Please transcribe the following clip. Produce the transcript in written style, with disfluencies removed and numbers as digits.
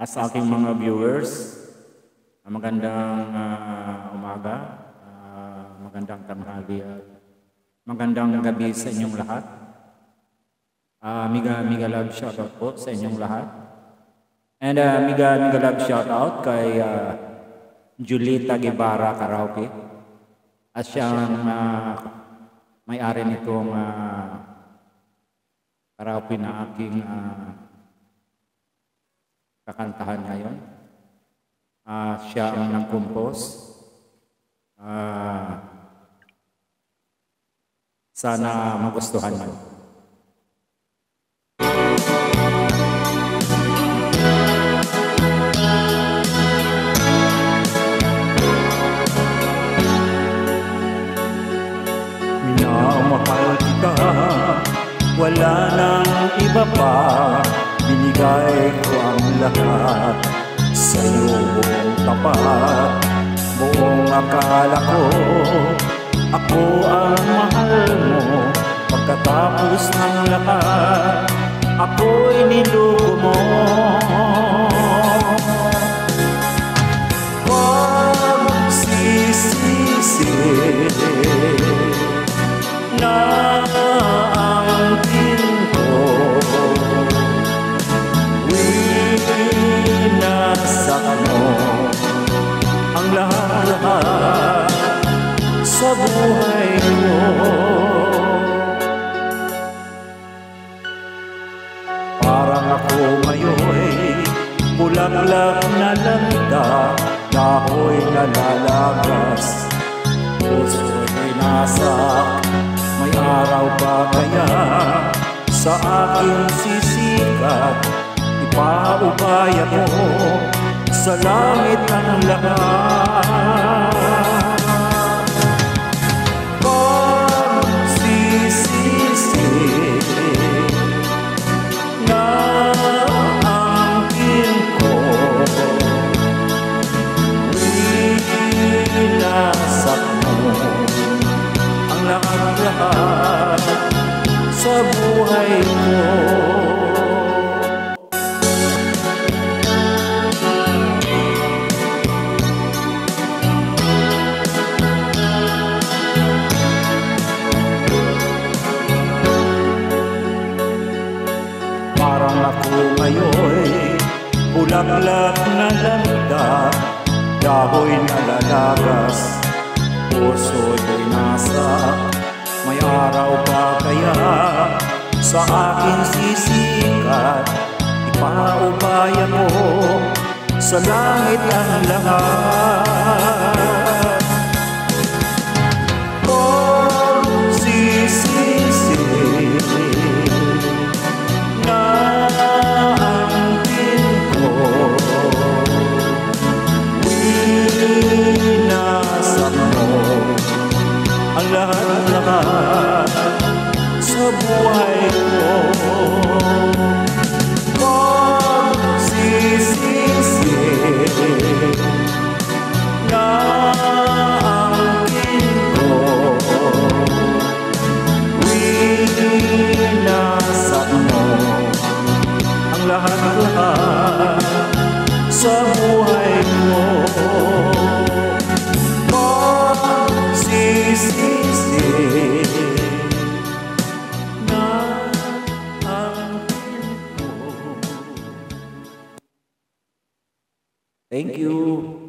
Sa aking mga viewers, magandang umaga, magandang tanghali at magandang gabi sa inyong lahat. Miga love shoutout po sa inyong lahat. And miga love shoutout kay Julita Guevara Karaoke. At siyang may-ari nitong karaoke na aking kakantahan ngayon. Siya ang nag-compose. Sana magustuhan mo. Minamahal kita, wala nang iba pa. Binigay ko ang lahat sa iyong tapat. Buong akala ko ako ang mahal mo. Pagkatapos ng lahat, ako'y niloko mo. Pagsisisi na ang pinto, winasak mo ang lahat sa buhay ko. Parang ako ngayon bulaklak na landa, kahoy na lalagas, puso'y nasak. May araw ba kaya sa aking sisikat? Ipaubaya mo sa langit ang lahat. Pagsisisi na ang ko, winasak mo ang lahat sa buhay ko. Parang ako ngayon bulaklak na landa, kahoy na lalagas, puso'y nasak. May araw ba kaya sa aking sisikat? Ipaubaya mo sa langit ang lahat. Pagsisisi na ang pinto, winasak mo ang lahat sa buhay ko. Pagsisisi na ang pinto, winasak mo ang lahat sa buhay ko. Pagsisisi na ang pinto. Thank you.